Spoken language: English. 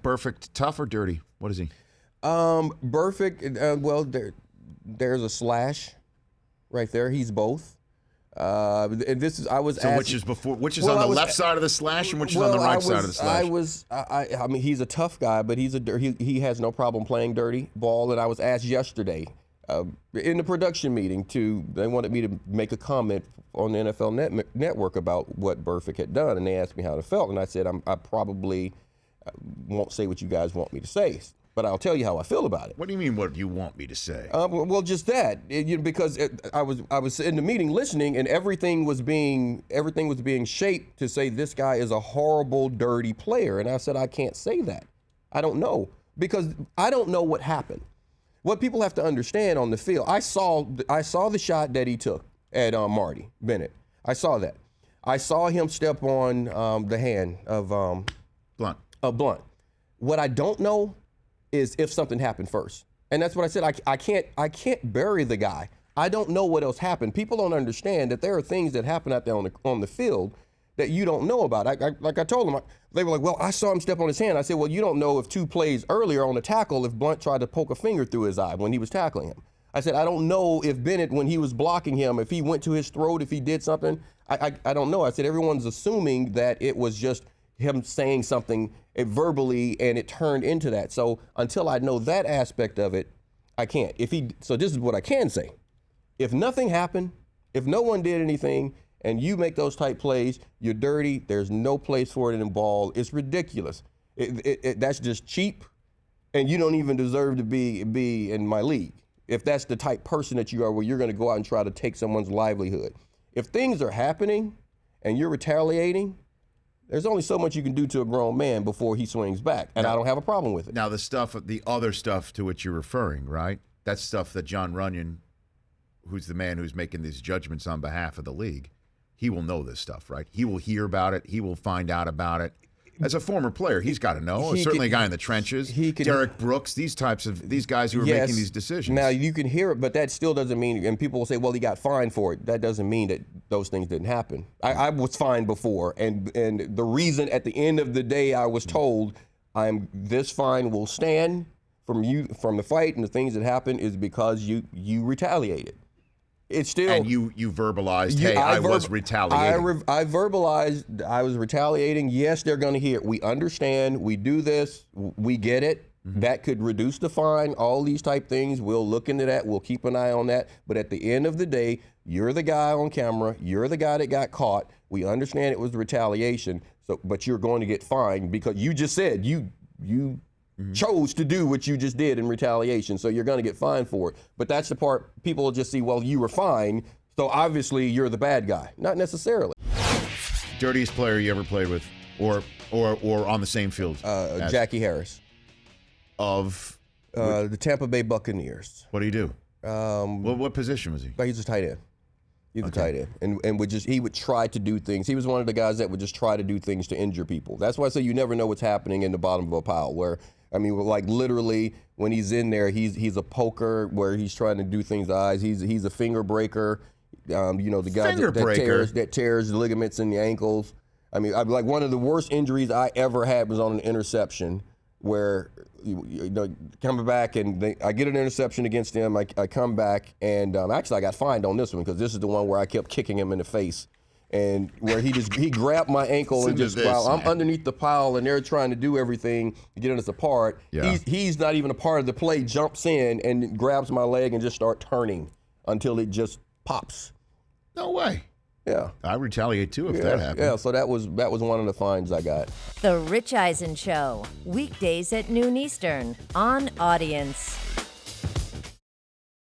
Burfict tough or dirty? What is he? Burfict, well, there's a slash right there. He's both. And this is which is on the left side of the slash and which is on the right side of the slash? I mean, he's a tough guy, but he has no problem playing dirty ball. And I was asked yesterday in the production meeting they wanted me to make a comment on the NFL Network about what Burfict had done, and they asked me how it felt, and I said I probably won't say what you guys want me to say, but I'll tell you how I feel about it. What do you mean? What do you want me to say? Well, just that, because I was in the meeting listening, and everything was being shaped to say this guy is a horrible, dirty player, and I said I can't say that. I don't know, because I don't know what happened. What people have to understand on the field, I saw the shot that he took at Marty Bennett. I saw that. I saw him step on the hand of Blunt. What I don't know is if something happened first. And that's what I said. I can't bury the guy. I don't know what else happened. People don't understand that there are things that happen out there on the field that you don't know about. Like I told them, they were like, well, I saw him step on his hand. I said, well, you don't know if 2 plays earlier on the tackle, if Blunt tried to poke a finger through his eye when he was tackling him. I said, I don't know if Bennett, when he was blocking him, if he went to his throat, if he did something. I don't know. I said, everyone's assuming that it was just him saying something verbally and it turned into that. So until I know that aspect of it, I can't. So this is what I can say. If nothing happened, if no one did anything, and you make those type plays, you're dirty. There's no place for it in ball. It's ridiculous. That's just cheap, and you don't even deserve to be in my league. If that's the type person that you are, where you're going to go out and try to take someone's livelihood. If things are happening and you're retaliating, there's only so much you can do to a grown man before he swings back, and I don't have a problem with it. Now, the other stuff to which you're referring, right? That's stuff that John Runyon, who's the man who's making these judgments on behalf of the league, he will know this stuff, right? He will hear about it. He will find out about it. As a former player, he's got to know. Certainly a guy in the trenches. Derek Brooks, these guys who are making these decisions. Now, you can hear it, but that still doesn't mean, and people will say, well, he got fined for it. That doesn't mean that those things didn't happen. I was fined before, and the reason at the end of the day I was told this fine will stand from the fight and the things that happened is because you retaliated. It's still, and you verbalized, hey, I was retaliating. I verbalized I was retaliating. Yes, they're going to hear it. We understand. We do this. We get it. Mm-hmm. That could reduce the fine. All these type things. We'll look into that. We'll keep an eye on that. But at the end of the day, you're the guy on camera. You're the guy that got caught. We understand it was retaliation. But you're going to get fined because you just said you chose to do what you just did in retaliation, so you're going to get fined for it. But that's the part people will just see, well, you were fined, so obviously you're the bad guy. Not necessarily. Dirtiest player you ever played with, or on the same field? Jackie Harris. Of? The Tampa Bay Buccaneers. What do you do? What position was he? He's a tight end. He's a tight end, and he would try to do things. He was one of the guys that would just try to do things to injure people. That's why I say you never know what's happening in the bottom of a pile. Where like literally when he's in there, he's a poker where he's trying to do things to eyes. He's a finger breaker. The guy that tears the ligaments in the ankles. Like one of the worst injuries I ever had was on an interception where coming back and I get an interception against him. I come back and actually I got fined on this one because this is the one where I kept kicking him in the face and where he grabbed my ankle and just while I'm underneath the pile and they're trying to do everything to get us apart. Yeah. He's not even a part of the play, jumps in and grabs my leg and just start turning until it just pops. No way. Yeah. I retaliate too if that happened. Yeah, so that was one of the fines I got. The Rich Eisen Show, weekdays at noon Eastern on Audience.